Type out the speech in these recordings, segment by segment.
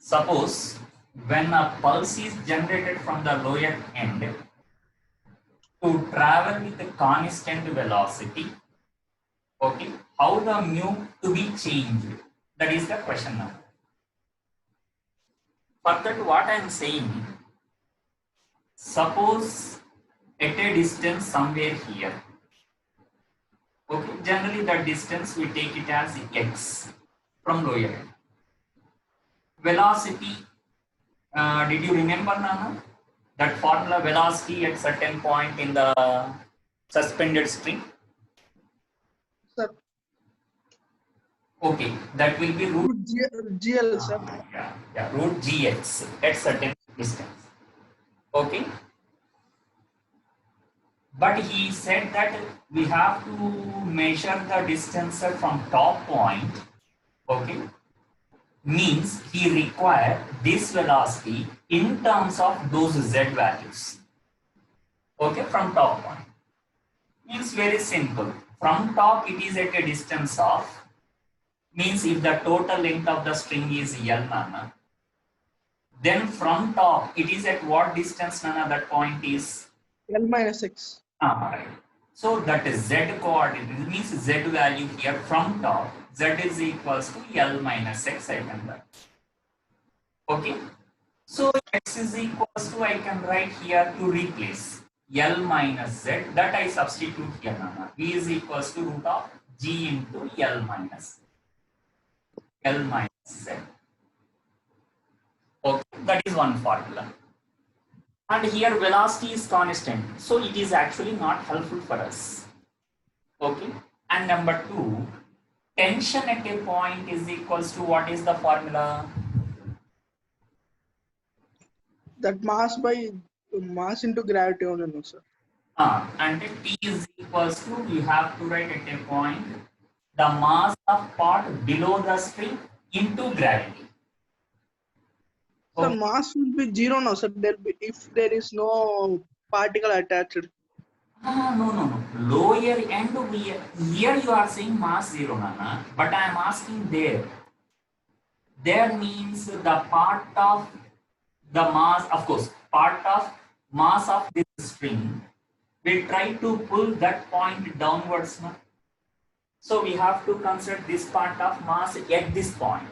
Suppose when a pulse is generated from the lower end to travel with a constant velocity, okay, how the mu to be changed? That is the question now. For that, what I am saying, suppose at a distance somewhere here, okay, generally the distance we take it as x from lower end. Velocity, did you remember, Nana? That formula, velocity at certain point in the suspended string? Sir. Okay, that will be root GL, sir. Yeah, root gx at certain distance. Okay. But he said that we have to measure the distance from top point. Okay. Means he required this velocity in terms of those z values. Okay, from top point. Means very simple. From top it is at a distance of, means if the total length of the string is L, Nana, then from top it is at what distance, Nana, that point is? L minus x. Right. So that is z coordinate, means z value here from top, z is equals to L minus x, I can write. Okay. So x is equals to, I can write here to replace L minus z, that I substitute here, Nana. V is equals to root of g into L minus z. Okay, that is one formula. And here velocity is constant, so it is actually not helpful for us. Okay. And number two, tension at a point is equals to, what is the formula? That mass by mass into gravity only, no, sir. And T is equals to, we have to write at a point the mass of part below the string into gravity. So mass will be 0 now, sir. If there is no particle attached. No. Lower end, here you are saying mass 0, Nana, but I am asking there. There means the part of the mass, of course, part of mass of this string. We try to pull that point downwards. No? So we have to consider this part of mass at this point.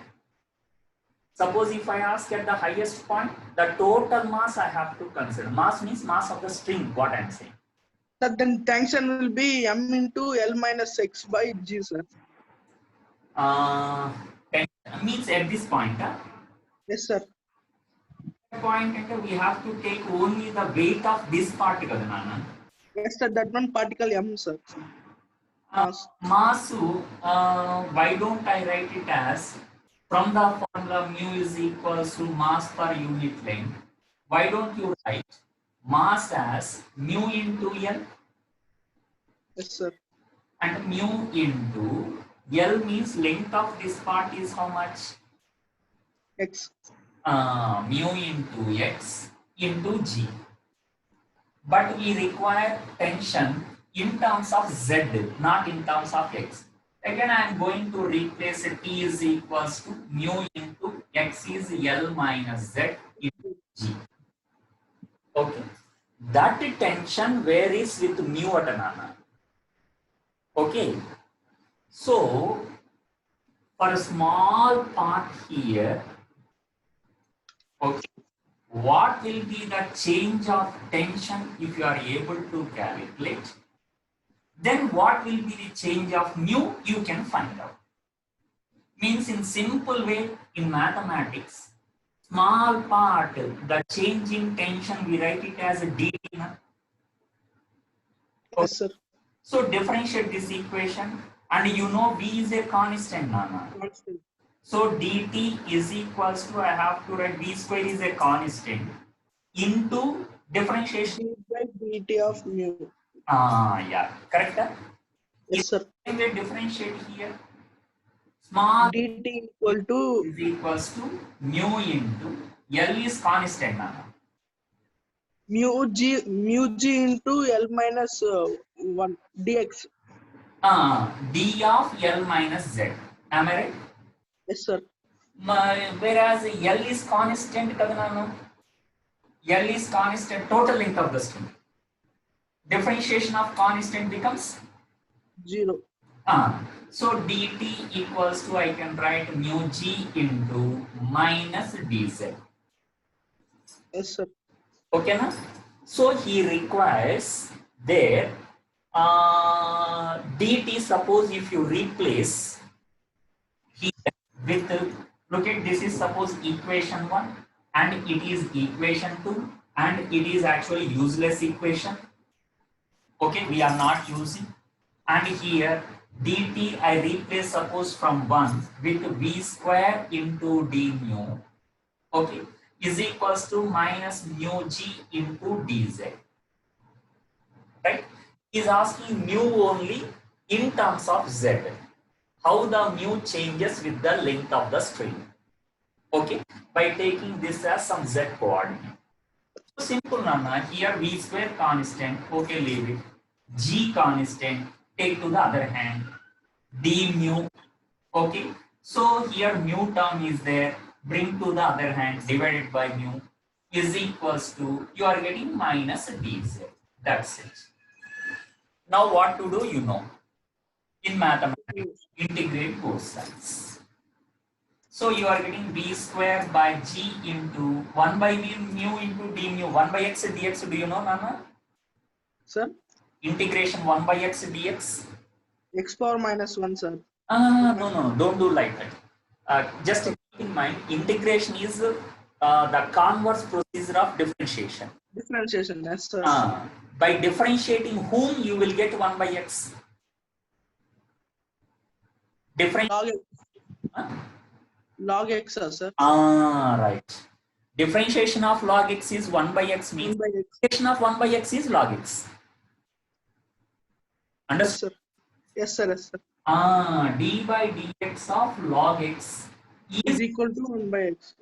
Suppose if I ask at the highest point, the total mass I have to consider. Mass means mass of the string, what I am saying. That then tension will be m into L minus x by g, sir. Means at this point. Yes, sir. Point, we have to take only the weight of this particle, Nana. Yes, sir. That one particle m, sir. Mass, why don't I write it as, from the formula mu is equals to mass per unit length, why don't you write mass as mu into L? Yes, sir. And mu into L means length of this part is how much? X. Mu into x into g. But we require tension in terms of z, not in terms of x. Again, I am going to replace T is equals to mu into x is L minus z into g. Okay. That tension varies with mu at Nana. Okay. So, for a small part here, okay, what will be the change of tension if you are able to calculate? Then what will be the change of mu? You can find out. Means in simple way, in mathematics, small part, the change in tension, we write it as a dt. Yes, sir. So differentiate this equation, and you know V is a constant, Nana. Constant. So dt is equals to, I have to write V square is a constant into differentiation by dt of mu. Yeah, correct. Yes, sir. We differentiate here. Small dt equal to is equals to mu into L is constant, Nana. mu g into L minus 1 dx. D of L minus Z. Am I right? Yes, sir. Whereas L is constant kada nanu. L is constant, total length of the string. Differentiation of constant becomes 0. So dt equals to, I can write mu g into minus dz. Yes, sir. Okay, na? So he requires there dt. Suppose if you replace here with, look at this is suppose equation 1 and it is equation 2 and it is actually useless equation. Okay, we are not using. And here dt I replace suppose from 1 with v square into d mu. Okay, is equals to minus mu g into dz. Right? Is asking mu only in terms of z. How the mu changes with the length of the string. Okay, by taking this as some z coordinate. So simple, Nana. Here v square constant. Okay, leave it. G constant. Take to the other hand. D mu. Okay. So here mu term is there. Bring to the other hand. Divided by mu is equals to, you are getting minus dz. That's it. Now what to do, you know. In mathematics, integrate both sides. So you are getting b square by g into 1 by v mu into d mu. 1 by x dx. Do you know, Nana? Sir, Integration 1 by x dx. x power minus 1, sir. No, don't do like that. Just keep in mind, integration is the converse procedure of differentiation. Differentiation, yes, sir. By differentiating whom, you will get 1 by x. Log x. Log x, sir. Right. Differentiation of log x is 1 by x means 1 by x. differentiation of 1 by x is log x. Understood? Yes, sir. Yes, sir. D by dx of log x Is equal to 1 by x.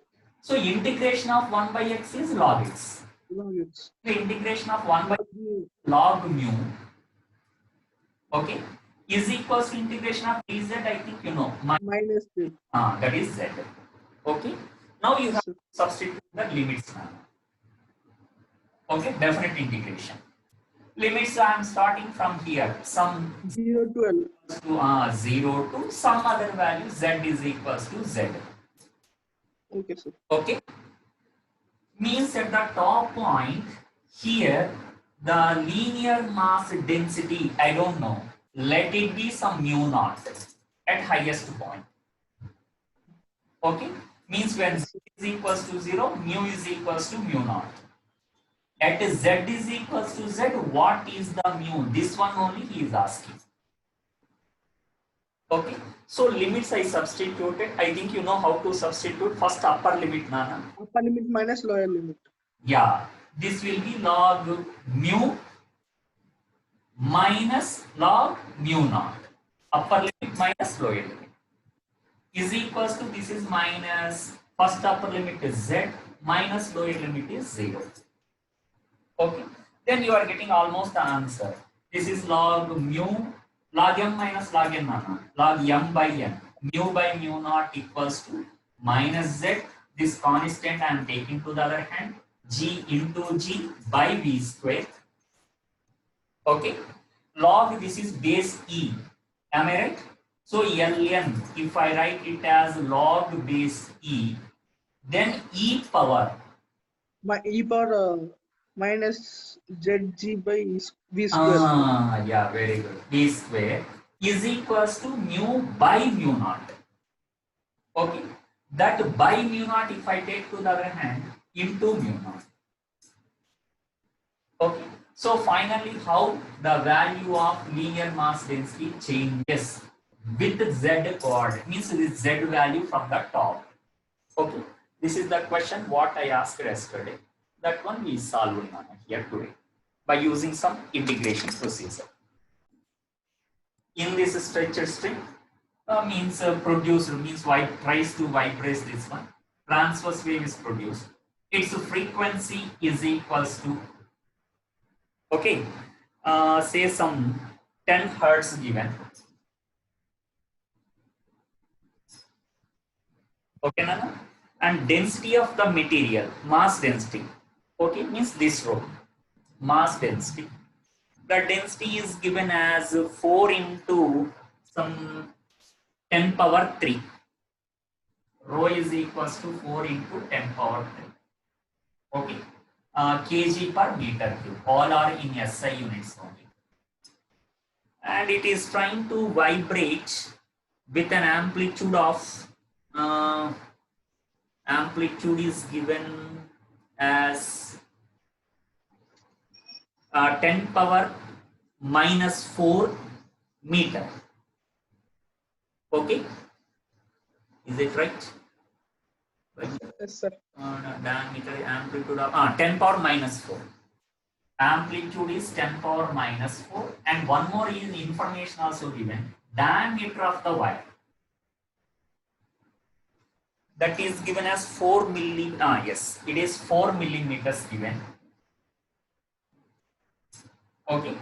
So integration of 1 by x is log x. Log x. The integration of 1 by log mu, okay, is equals to integration of dz. I think you know. Minus 3. That is z. Okay. Now you have to substitute the limits now. Okay, definite integration. Limits I am starting from here. Some 0 to L. To 0 to some other value, z is equals to z. Okay, sir. Okay. Means at the top point here, the linear mass density, I don't know, let it be some mu naught at highest point. Okay. Means when z is equals to 0, mu is equals to mu naught. At z is equals to z, what is the mu? This one only he is asking. Okay. So limits I substituted. I think you know how to substitute. First upper limit, Nana. Upper limit minus lower limit. Yeah. This will be log mu minus log mu naught. Upper limit minus lower limit is equals to, this is minus, first upper limit is z, minus lower limit is 0. Okay. Then you are getting almost the answer. This is log mu, log m minus log n, log m by n. Mu by mu naught equals to minus z. This constant I am taking to the other hand. G into g by v square. Okay. Log, this is base e. Am I right? So ln, if I write it as log base e, then e power. My e power minus zg by v square. Yeah, very good. V square is equals to mu by mu naught. Okay. That by mu naught, if I take to the other hand, into mu naught. Okay. So finally, how the value of linear mass density changes with z coordinate, means this z value from the top. Okay. This is the question what I asked yesterday. That one we solved here today by using some integration procedure. In this stretcher string, means producer means tries to vibrate this one. Transverse wave is produced. Its frequency is equals to, okay, say some 10 hertz given. Okay, Nana? And density of the material, mass density. Okay, means this rho, mass density. The density is given as 4 into some 10 power 3. Rho is equals to 4 into 10 power 3. Okay, kg per meter cube. All are in SI units only. And it is trying to vibrate with an amplitude of amplitude is given as 10 power minus 4 meter. Okay, is it right? Yes, sir. Diameter amplitude of 10 power minus 4. Amplitude is 10 power minus 4, and one more is information also given. Diameter of the wire, that is given as 4 milli. Yes, it is 4 millimeters given. Okay.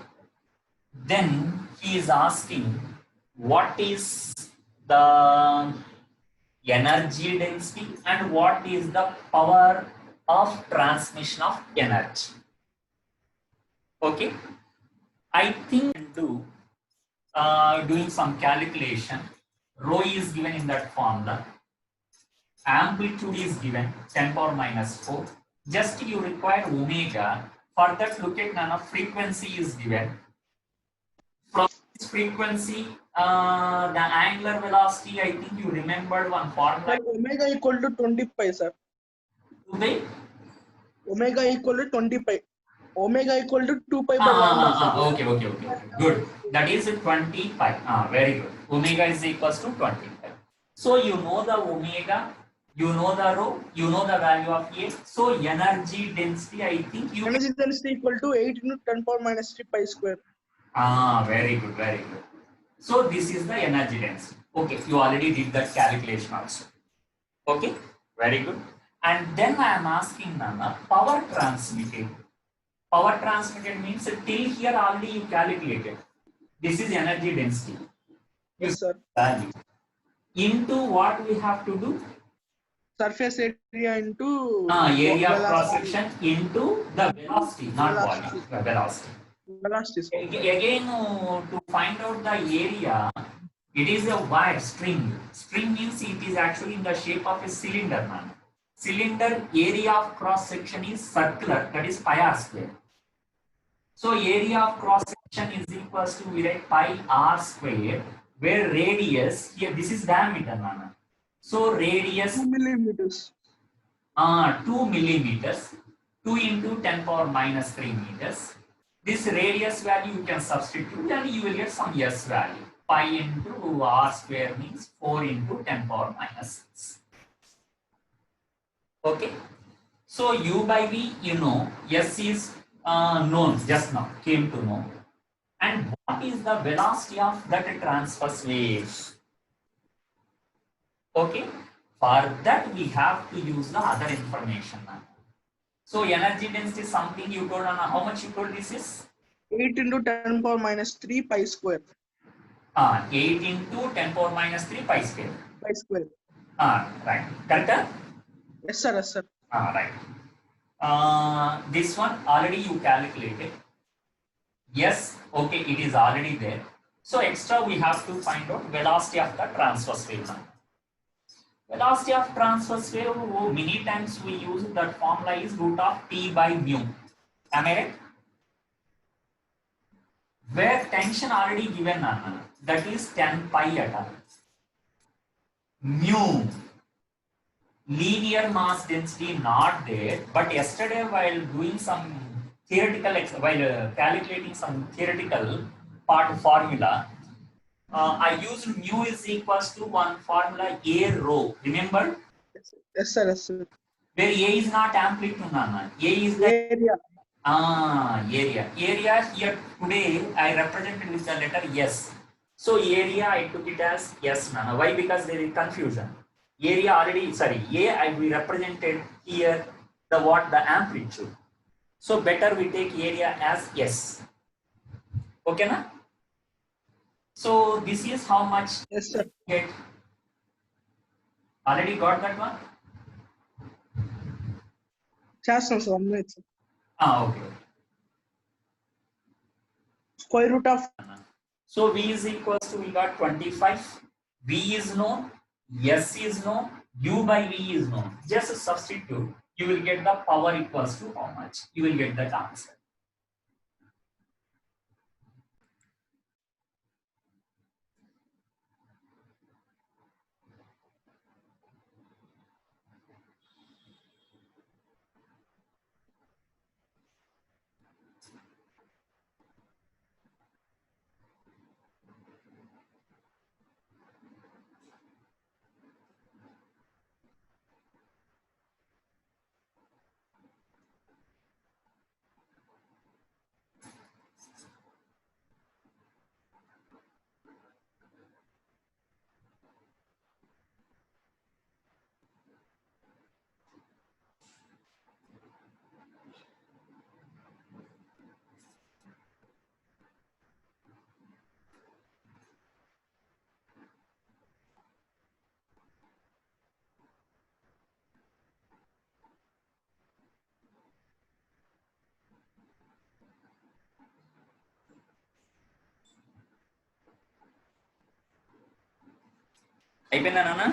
Then he is asking what is the energy density and what is the power of transmission of energy. Okay. I think do doing some calculation. Rho is given in that formula. Amplitude is given 10 power minus 4. Just you require omega. For that, look at nano frequency is given. From this frequency, the angular velocity, I think you remembered one formula. Sir, omega equal to 20 pi, sir. Today? Omega equal to 20 pi. Omega equal to 2 pi by lambda, sir. Okay. Good. That is 20 pi. Very good. Omega is equals to 20 pi. So you know the omega, you know the rho, you know the value of A. So energy density, I think you. Energy density equal to 8 into 10 power minus 3 pi square. Very good. So this is the energy density. Okay, you already did that calculation also. Okay, very good. And then I am asking Nana, power transmitted. Power transmitted means till here already you calculated. This is energy density. Yes, sir. Value. Into what we have to do? Surface area into Area of cross velocity. section into the velocity, not volume. Velocity. Velocity, sir. Again, to find out the area, it is a wire string. String means it is actually in the shape of a cylinder. Man. Cylinder area of cross section is circular, that is pi r square. So area of cross section is equals to, we write pi r square, where radius here, this is diameter. Man. So radius 2 millimeters. 2 millimeters, 2 into 10 power minus 3 meters. This radius value you can substitute and you will get some S value. Pi into r square means 4 into 10 power minus 6. Okay. So U by V, you know, S is known just now, came to know. And what is the velocity of that transverse wave? Okay. For that, we have to use the other information now. So energy density is something you told, Anna. How much you told this is? 8 into 10 power minus 3 pi square. 8 into 10 power minus 3 pi square. Pi square. Right. Correct? Yes, sir. Yes, sir. Right. This one already you calculated. Yes. Okay. It is already there. So extra we have to find out velocity of the transverse wave now. Velocity of transverse wave, many times we use that formula is root of T by mu. Am I right? Where tension already given, that is 10 pi at mu. Linear mass density not there, but yesterday while doing some theoretical, while calculating some theoretical part formula, I used mu is equals to one formula A rho. Remember? Yes, sir. Yes, sir. Where A is not amplitude, A is the Area. area. Area here today I represented with the letter S. So area I took it as S, Nana. Why? Because there is confusion. Area already, sorry, we represented here the what? The amplitude. So better we take area as S. Okay, na? So this is how much Yes, sir. get Already got that one? చేస్తాం sir 1 minute. Okay. Square root of So V is equals to, we got 25. V is known, S is known, U by V is known. Just substitute. You will get the power equals to how much? You will get that answer. అయిపోయిందా నాన్న?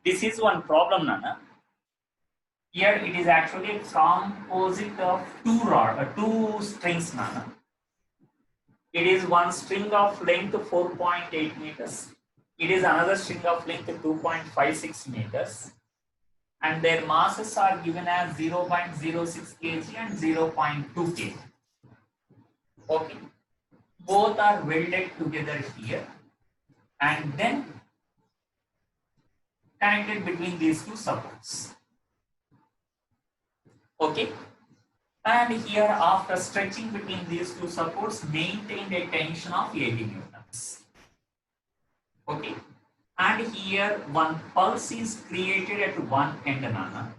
This is one problem, Nana. Here it is actually a composite of two strings, Nana. It is one string of length 4.8 meters. It is another string of length 2.56 meters. And their masses are given as 0.06 kg and 0.2 kg. Okay. Both are welded together here. And then connected between these two supports. Okay, and here after stretching between these two supports, maintained a tension of 80 newtons. Okay, and here one pulse is created at one end, Nana.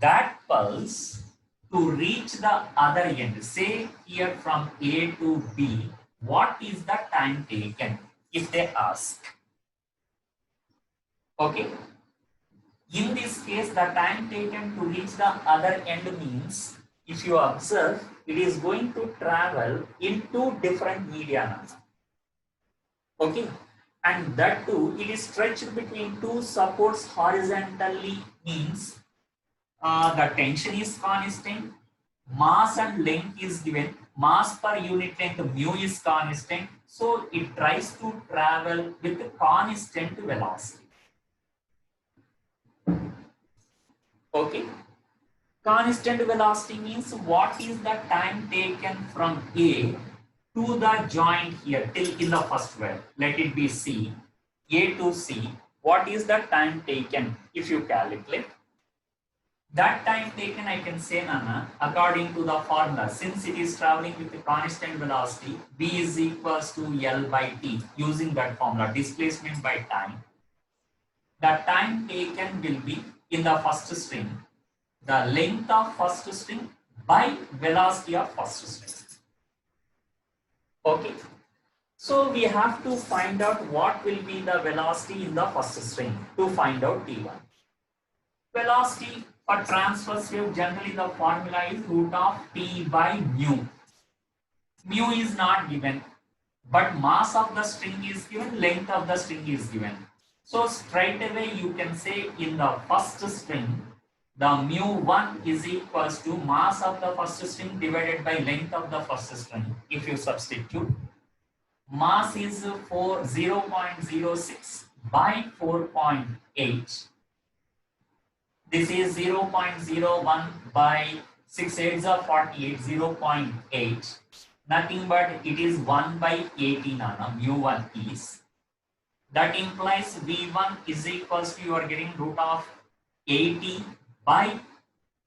That pulse to reach the other end, say here from A to B, what is the time taken if they ask? Okay, in this case the time taken to reach the other end means, if you observe, it is going to travel in two different media. Okay, and that too it is stretched between two supports horizontally, means the tension is constant, mass and length is given, mass per unit length mu is constant, so it tries to travel with constant velocity. Okay, constant velocity means what is the time taken from A to the joint here till in the first word, let it be C, A to C, what is the time taken? If you calculate that time taken, I can say, Nana, according to the formula, since it is traveling with a constant velocity, V is equals to L by T, using that formula, displacement by time, the time taken will be in the first string, the length of first string by velocity of first string. Okay, so we have to find out what will be the velocity in the first string to find out T1. Velocity for transverse wave, generally the formula is root of T by mu. Mu is not given, but mass of the string is given, length of the string is given. So straight away you can say in the first string, the mu1 is equals to mass of the first string divided by length of the first string. If you substitute, mass is 0.06 by 4.8. This is 0.01 by 6 8s are 48, 0.8. Nothing but it is 1 by 18 mu1 is. That implies V1 is equals to, you are getting root of 80 by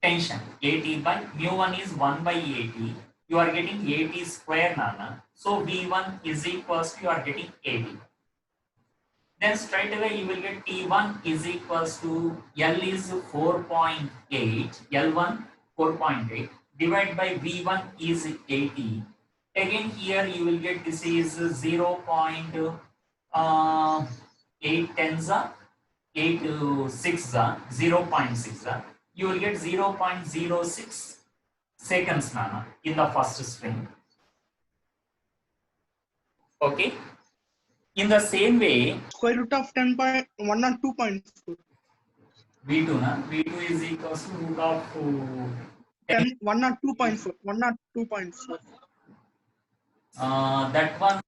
tension. 80 by mu1 is 1 by 80. You are getting 80 square nana. So V1 is equals to, you are getting 80. Then straight away you will get T1 is equals to L is 4.8, L1 4.8 divided by V1 is 80. Again here you will get this is 0.8 tens 8 6 0.6. You will get 0.06 seconds nana in the first string. Okay. In the same way, square root of 10.1 and 2.4. V2 na V2 is equals to root of 10, 1 or 2.4. 1 or 2.4. That one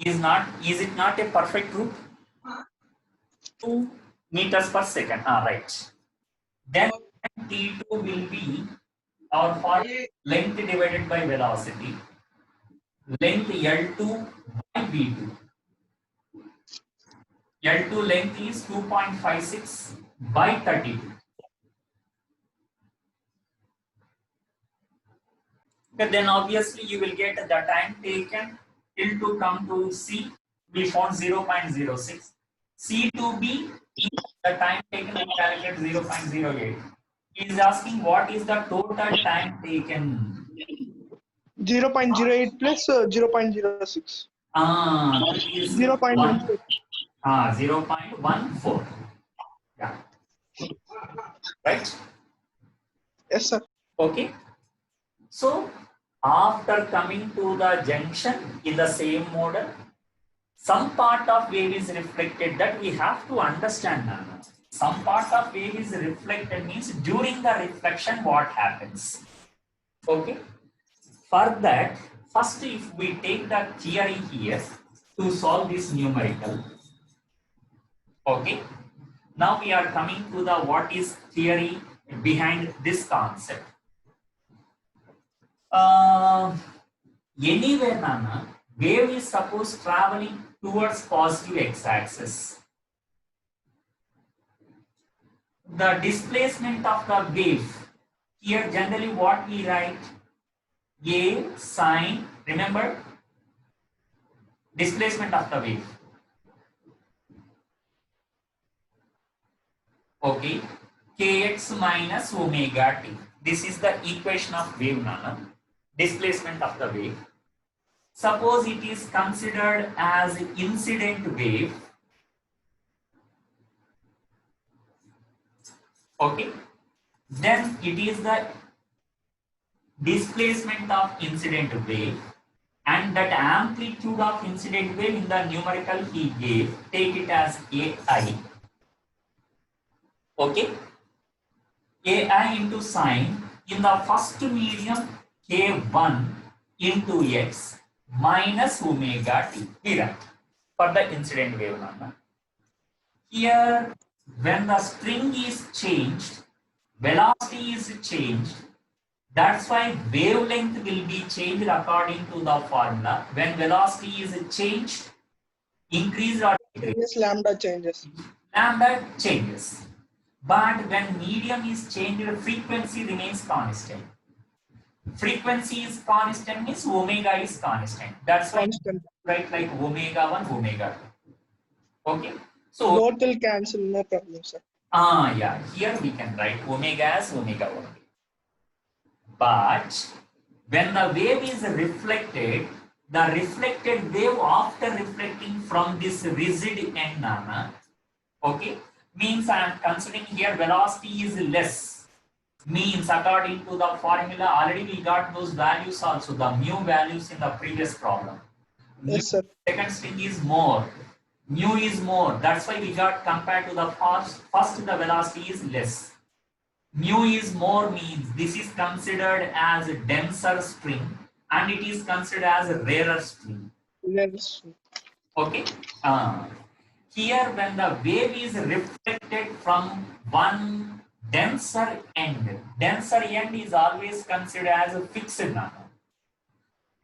is not. Is it not a perfect root? 2 meters per second. Right. Then T2 will be our for length divided by velocity. Length L2 by V2. L2 length is 2.56 by 32. Okay, then obviously you will get the time taken till to come to C. We found 0.06. C to B, the time taken we calculate 0.08. He is asking what is the total time taken. 0.08 plus 0.06. That is 0.14. 0.14. Yeah. Right? Yes, sir. Okay. So after coming to the junction in the same model, some part of wave is reflected, that we have to understand now. Some part of wave is reflected means during the reflection what happens. Okay. For that, first if we take the theory here to solve this numerical. Okay. Now we are coming to the what is theory behind this concept. Anywhere nana, wave is supposed traveling towards positive x-axis. The displacement of the wave, here generally what we write, A sine, remember, displacement of the wave. Okay, kx minus omega t. This is the equation of wave nana, displacement of the wave. Suppose it is considered as incident wave. Okay, then it is the displacement of incident wave, and that amplitude of incident wave in the numerical he gave, take it as AI. Okay, AI into sine in the first medium K1 into x minus omega t. We write for the incident wave number. Here, when the string is changed, velocity is changed. That's why wavelength will be changed according to the formula. When velocity is changed, increase or decrease, Yes, lambda changes. lambda changes. But when medium is changed, frequency remains constant. Frequency is constant means omega is constant. That's why Constant. write like omega 1, omega 2. Okay. So Both will cancel, no problem, sir. yeah, here we can write omega as omega 1. But when the wave is reflected, the reflected wave after reflecting from this rigid end nana, okay, means I am considering here velocity is less. Means according to the formula, already we got those values also, the mu values in the previous problem. Yes, sir. Second string is more. Mu is more. That's why we got compared to the first the velocity is less. Mu is more means this is considered as a denser string and it is considered as a rarer string. Yes. Okay. Here when the wave is reflected from one denser end is always considered as a fixed number.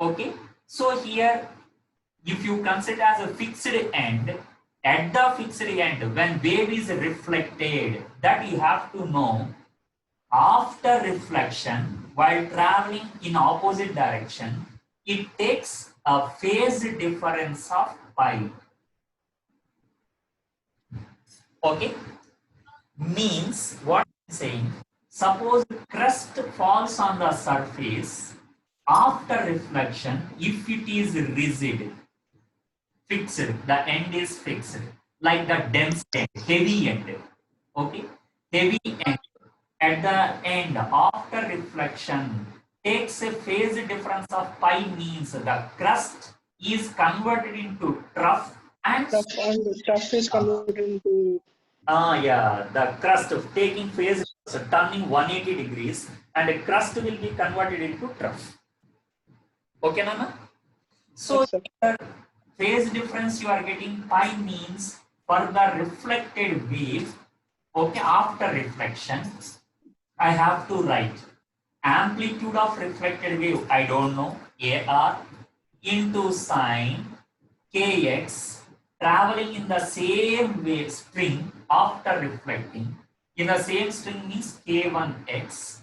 Okay. So here if you consider as a fixed end, at the fixed end when wave is reflected, that you have to know after reflection while traveling in opposite direction, it takes a phase difference of pi. Okay, means what I'm saying, suppose crust falls on the surface after reflection, if it is rigid, fixed, the end is fixed, like the dense end, heavy end. Okay, heavy end at the end after reflection takes a phase difference of pi means the crust is converted into trough and Stuff is converted into. yeah, the crust of taking phase so turning 180 degrees and a crust will be converted into trough. Okay, Nana? So Yes, sir. here, phase difference you are getting pi means for the reflected wave, okay, after reflection, I have to write amplitude of reflected wave, I don't know, AR into sine kx traveling in the same wave string after reflecting. In the same string means k1x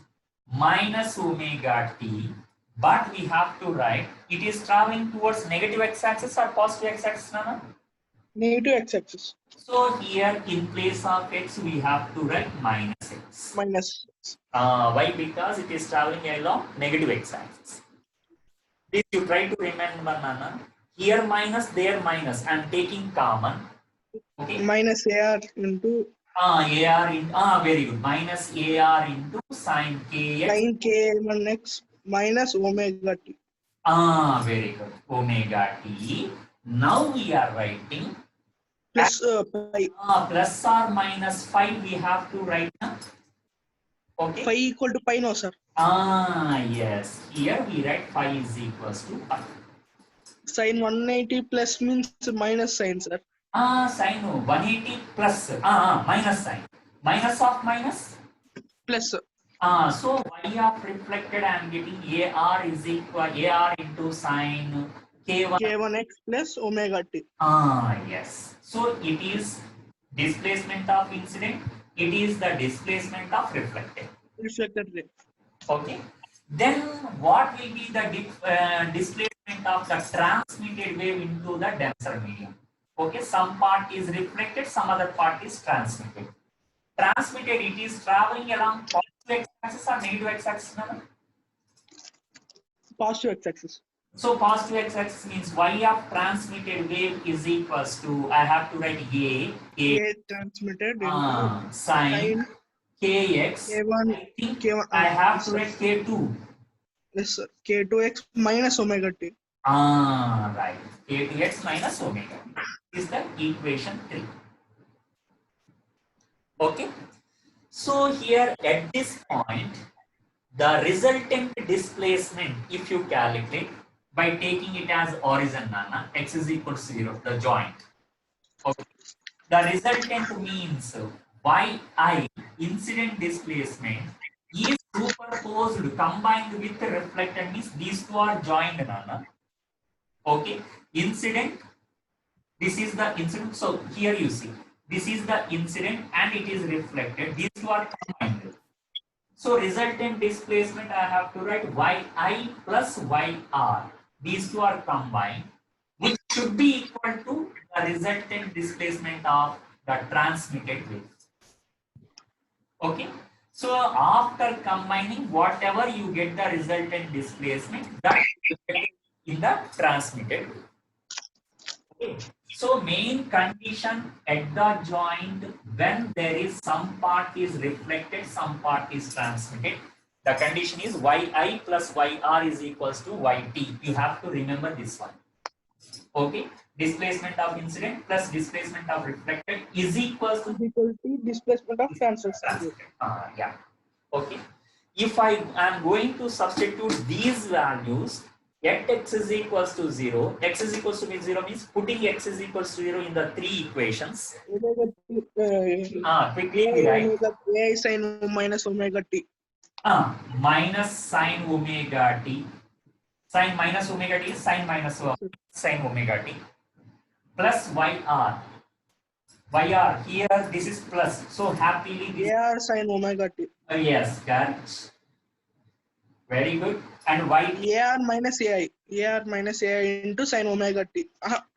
minus omega t, but we have to write it is traveling towards negative x-axis or positive x-axis, Nana? Negative x-axis. So here in place of x we have to write minus x. Minus. Why? Because it is traveling along negative x-axis. This you try to remember, Nana. Here minus, there minus. I am taking common. Okay. Minus AR into. AR in very good. Minus AR into sine kx. Sine K1x minus omega t. Very good. Omega t. Now we are writing Plus pi. Plus or minus 5 we have to write. Okay. Phi equal to pi, no, sir. Yes. Here we write phi is equals to pi. Sine 180 plus means minus sign, sir. Sine 180 plus minus sign. Minus of minus? Plus. So y of reflected I am getting AR is equal AR into sine K1x plus omega t. Yes. So it is displacement of incident. It is the displacement of reflected. Reflected ray. Okay. Then what will be the displacement of the transmitted wave into the denser medium? Okay. Some part is reflected, some other part is transmitted. Transmitted, it is traveling along positive x-axis or negative x-axis? Positive x-axis. So positive x-axis means y of transmitted wave is equals to, I have to write A transmitted into sine kx. K1. I think K1. I have to write k2. Yes, sir. K2x minus omega t. Right. K2x minus omega t is the equation 3. Okay. So here at this point, the resultant displacement, if you calculate by taking it as origin, Nana, x is equal to 0, the joint. Okay. The resultant means yi, incident displacement, is superposed, combined with reflected, means these two are joined, Nana. Okay. Incident, this is the incident. So here you see, this is the incident and it is reflected. These two are combined. So resultant displacement, I have to write yi plus yr. These two are combined, which should be equal to the resultant displacement of the transmitted wave. Okay. So after combining whatever you get the resultant displacement, that in the transmitted wave. Okay. So main condition at the joint when there is some part is reflected, some part is transmitted. The condition is yi plus yr is equals to yt. You have to remember this one. Okay, displacement of incident plus displacement of reflected is equals to is equal to displacement of transversal wave. yeah. Okay. If I am going to substitute these values, at x is equals to 0, x is equals to 0 means putting x is equals to 0 in the three equations. Omega t, Quickly A we write omega A sin minus omega t. minus sine omega t. Sine minus omega t is sine minus sine omega t plus yr. Yr here this is plus. So happily this AR sin omega t. yes, correct. Very good. And y AR minus AI. AR minus AI into sin omega t.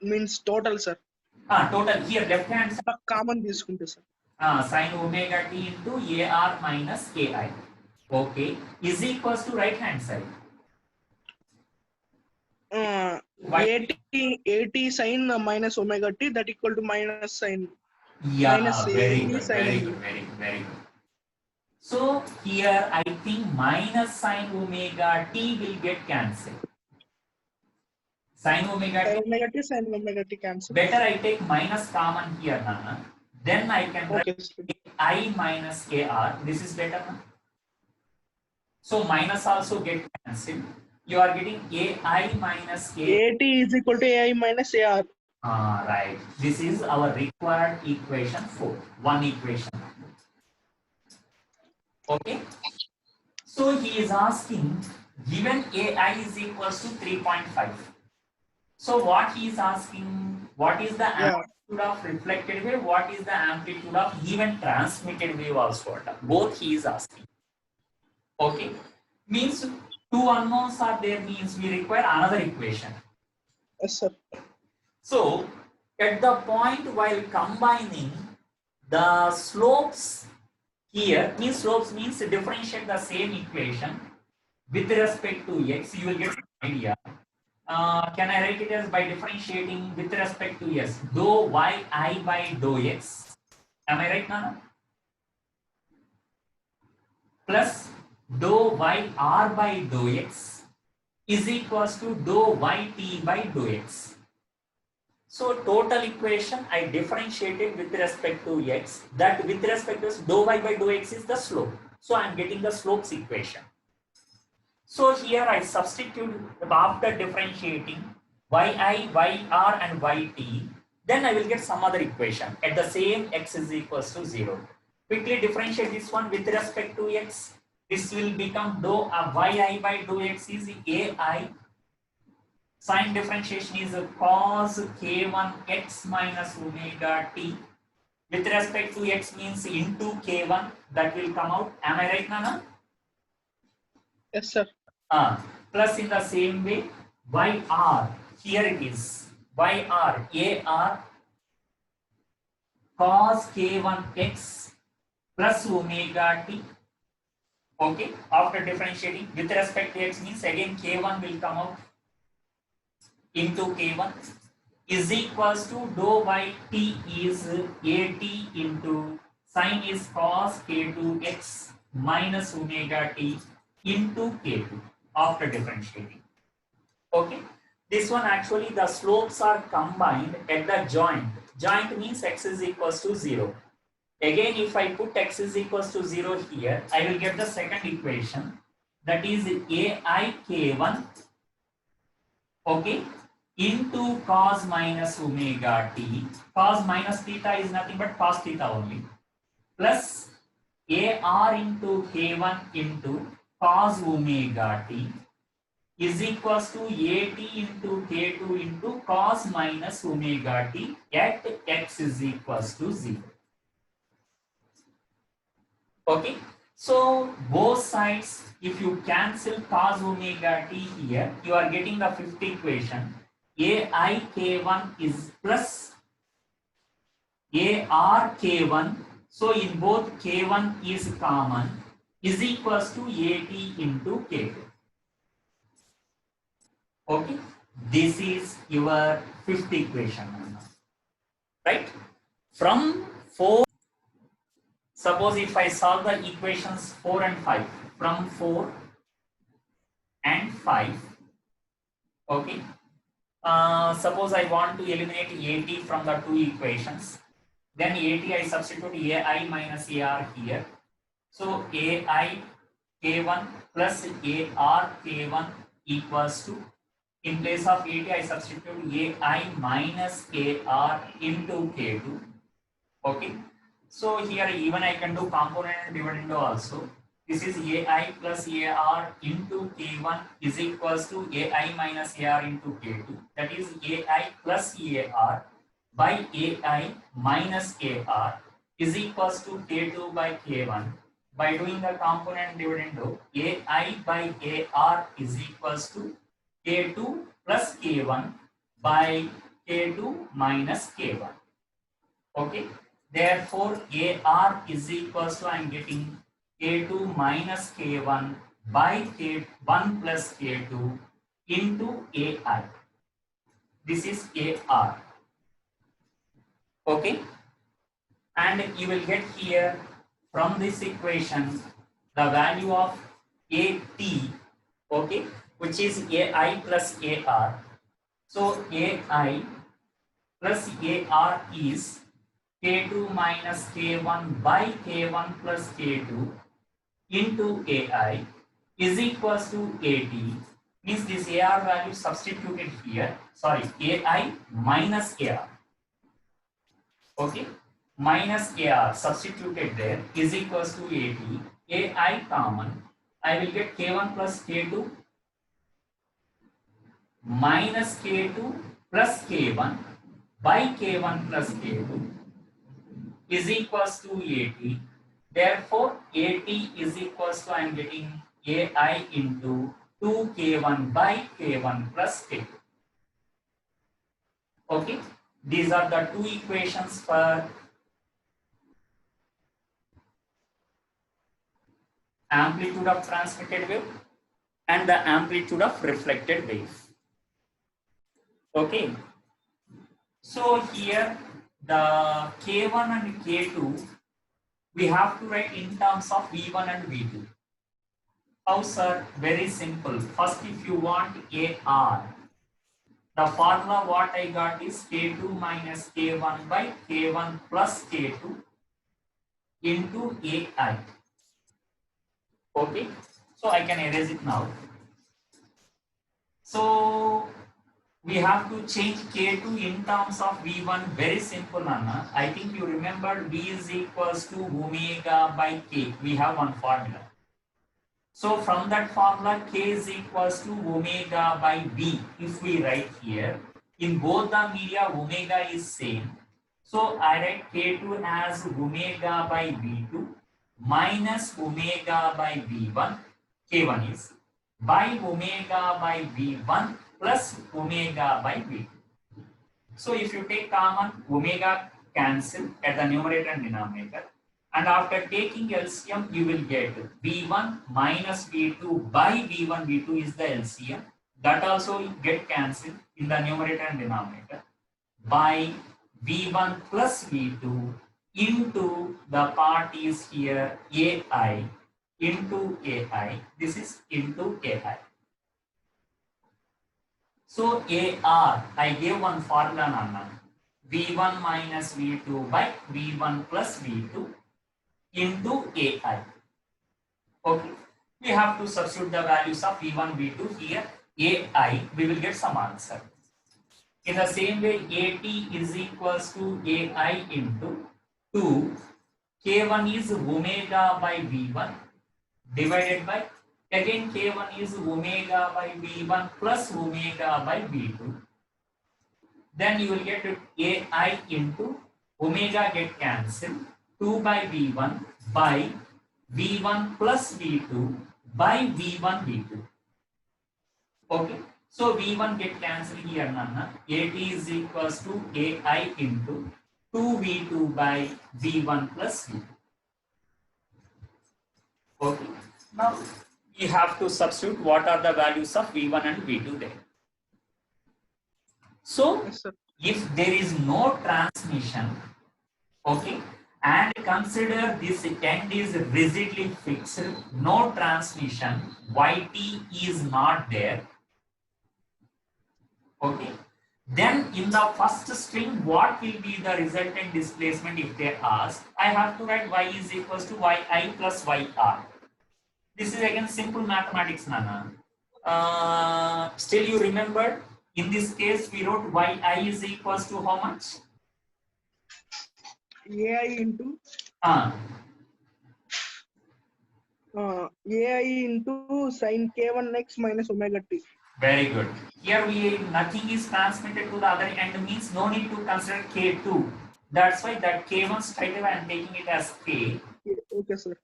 Means total, sir. total here left hand side Common తీసుకుంటే sir. sine omega t into ar minus ai. Okay, is equals to right hand side. AT sin minus omega t that equal to minus sin. Yeah, Minus very AT good, sin very omega. good, very good, very good. So here I think minus sine omega t will get cancelled. Sine omega Sin t. omega t sin omega t cancel. Better I take minus common here, Nana. Then I can Okay, write sir. I minus ar. This is better, na? So minus also get cancelled. You are getting ai minus a. AT is equal to AI minus AR. Right. This is our required equation 4. One equation. Okay. So he is asking, given ai is equals to 3.5. So what he is asking, what is the amplitude of reflected wave? What is the amplitude of even transmitted wave also? Both he is asking. Okay. Means two unknowns are there, means we require another equation. Yes, sir. So at the point while combining the slopes here, means slopes means differentiate the same equation with respect to x, you will get an idea. Can I write it as by differentiating with respect to s, dou yi by dou x? Am I right, Nana? Plus dou yr by dou x is equals to dou yt by dou x. So total equation I differentiated with respect to x. That with respect to dou y by dou x is the slope. So I am getting the slopes equation. So here I substitute after differentiating yi, yr and yt. Then I will get some other equation at the same x is equals to 0. Quickly differentiate this one with respect to x. This will become dou yi by dou x is ai. Sign differentiation is cos k1 x minus omega t. With respect to x means into k1, that will come out. Am I right, Nana? Yes, sir. Plus in the same way, yr, here it is, yr, ar cos k1 x plus omega t. Okay, after differentiating with respect to x means again k1 will come out into k1 is equals to dou yt is at into sine is cos k2 x minus omega t into k2 after differentiating. Okay, this one actually the slopes are combined at the joint. Joint means x is equals to 0. Again, if I put x is equals to 0 here, I will get the second equation, that is ai k1, okay, into cos minus omega t. Cos minus theta is nothing but cos theta only, plus ar into k1 into cos omega t is equals to at into k2 into cos minus omega t at x is equals to 0. Okay, so both sides, if you cancel cos omega t here, you are getting the fifth equation. ai k1 is plus ar k1. So in both k1 is common is equals to at into k2. Okay, this is your fifth equation, right? From 4, suppose if I solve the equations 4 and 5, from 4 and 5, okay, Suppose I want to eliminate AT from the two equations. Then AT I substitute AI minus AR here. So AI K1 plus AR K1 equals to, in place of AT I substitute AI minus AR into K2. Okay. So here even I can do component and dividend also. This is AI plus AR into K1 is equals to AI minus AR into K2. That is AI plus AR by AI minus AR is equals to K2 by K1. By doing the component dividend, AI by AR is equals to K2 plus K1 by K2 minus K1. Okay. Therefore, AR is equals to, I am getting K2 minus K1 by K1 plus K2 into AI. This is AR. Okay. And you will get here from this equation the value of AT, okay, which is AI plus AR. So AI plus AR is K2 minus K1 by K1 plus K2 into AI is equals to AT. Means this AR value substituted here, sorry, AI minus AR. Okay, minus AR substituted there is equals to AT. AI common, I will get K1 plus K2 minus K2 plus K1 by K1 plus K2 is equals to AT. Therefore, AT is equals to, I am getting AI into 2K1 by K1 plus K2. Okay, these are the two equations for amplitude of transmitted wave and the amplitude of reflected wave. Okay, so here the K1 and K2 we have to write in terms of V1 and V2. How, sir? Very simple. First, if you want AR, the formula what I got is K2 minus K1 by K1 plus K2 into AI. Okay, so I can erase it now. So we have to change K2 in terms of V1. Very simple, Anna. I think you remembered V is equals to omega by K. We have one formula. So from that formula, K is equals to omega by V. If we write here, in both the media, omega is same. So I write K2 as omega by V2 minus omega by V1. K1 is by omega by V1 plus omega by V2. So if you take common, omega cancel at the numerator and denominator. And after taking LCM, you will get V1 minus V2 by V1. V2 is the LCM. That also get cancelled in the numerator and denominator by V1 plus V2 into the part is here AI into AI. This is into AI. So AR, I gave one formula, Nana. V1 minus V2 by V1 plus V2 into AI. Okay, we have to substitute the values of V1, V2 here. AI, we will get some answer. In the same way, AT is equals to AI into 2. K1 is omega by V1 divided by, again K1 is omega by V1 plus omega by V2. Then you will get AI into omega get cancelled 2 by V1 by V1 plus V2 by V1 V2. Okay, so V1 get cancelled here, Nana. AT is equals to AI into 2V2 by V1 plus V2. Okay, now we have to substitute what are the values of V1 and V2 there. So Yes, sir. if there is no transmission, okay, and consider this end is rigidly fixed, no transmission, YT is not there. Okay, Then in the first string, what will be the resultant displacement if they ask? I have to write y is equals to yi plus yr. This is again simple mathematics, Nana. Still you remember, in this case, we wrote yi is equals to how much? AI into Uh, AI into sin k1x minus omega t. Very good. Here nothing is transmitted to the other end, means no need to consider K2. That's why that K1 straight away I am taking it as K. Okay, sir.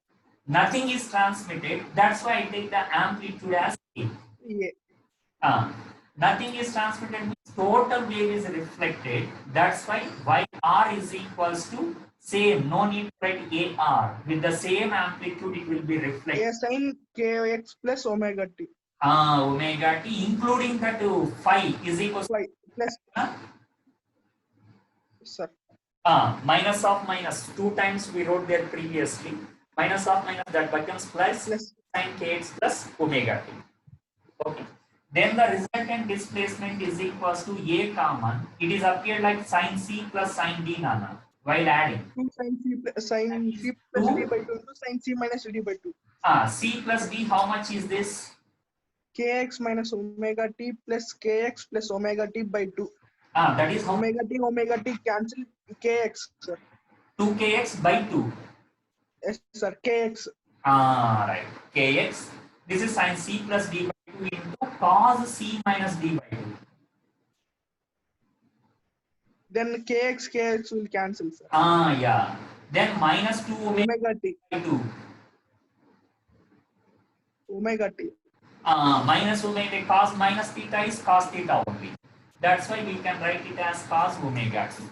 Nothing is transmitted. That's why I take the amplitude as K. Yeah. Nothing is transmitted means total wave is reflected. That's why YR is equals to same. No need to write AR. With the same amplitude, it will be reflected. A sin kx plus omega t. Omega t, including that phi is equals Phi plus. Sir. Minus of minus. 2 times we wrote there previously. Minus of minus, that becomes plus sin kx plus omega t. Okay. Then the resultant displacement is equals to A common. It is appeared like sin C plus sin D, Nana, while adding. 2 sin C plus D by 2 into sin C minus D by 2. C plus D, how much is this? Kx minus omega t plus kx plus omega t by 2. That is how? Omega t cancel kx, sir. 2kx by 2. Yes, sir. Kx. Right. Kx. This is sin C plus D by 2 into cos C minus D by 2. Then kx will cancel, sir. Yeah. Then minus 2 omega t by 2. Omega t. Minus omega cos minus theta is cos theta only. That's why we can write it as cos omega t.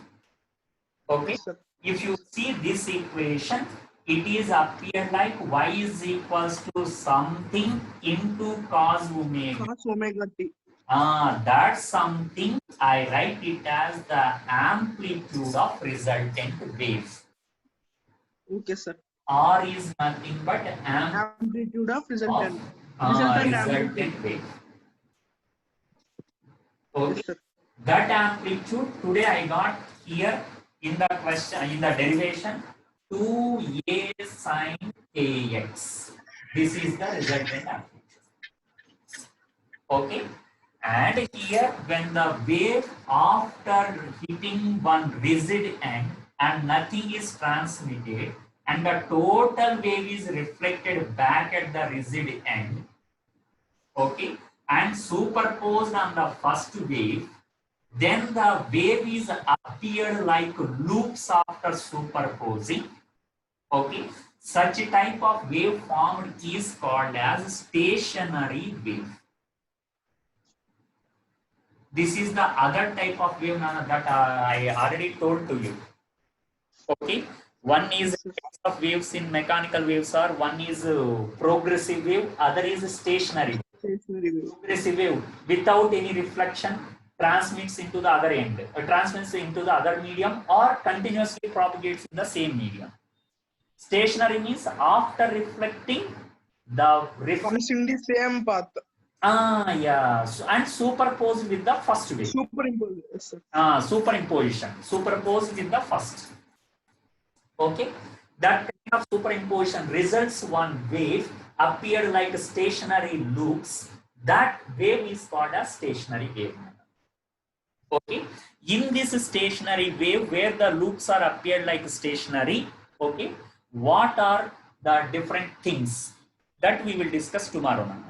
Okay. Yes, sir. If you see this equation, it is appear like y is equals to something into cos omega. Cos omega t. That something I write it as the amplitude of resultant wave. Okay, sir. R is nothing but Amplitude of resultant. Resultant wave. Okay. Yes, sir. That amplitude today I got here in the question, in the derivation, 2a sin kx. This is the resultant amplitude. Okay. And here, when the wave after hitting one rigid end and nothing is transmitted, and the total wave is reflected back at the rigid end, okay, and superposed on the first wave, then the wave is appeared like loops after superposing. Okay, such a type of wave formed is called as stationary wave. This is the other type of wave that I already told to you. Okay, one is of waves in mechanical waves, or one is progressive wave, other is stationary wave. Progressive wave without any reflection transmits into the other end, transmits into the other medium, or continuously propagates in the same medium. Stationary means after reflecting, the comes in the same path. Yeah, and superposed with the first wave. Superimpose, yes, sir. Superimposition, superposed with the first. Okay, that kind of superimposition results one wave appear like stationary loops. That wave is called as stationary wave. Okay, in this stationary wave where the loops are appeared like stationary, okay, what are the different things that we will discuss tomorrow now.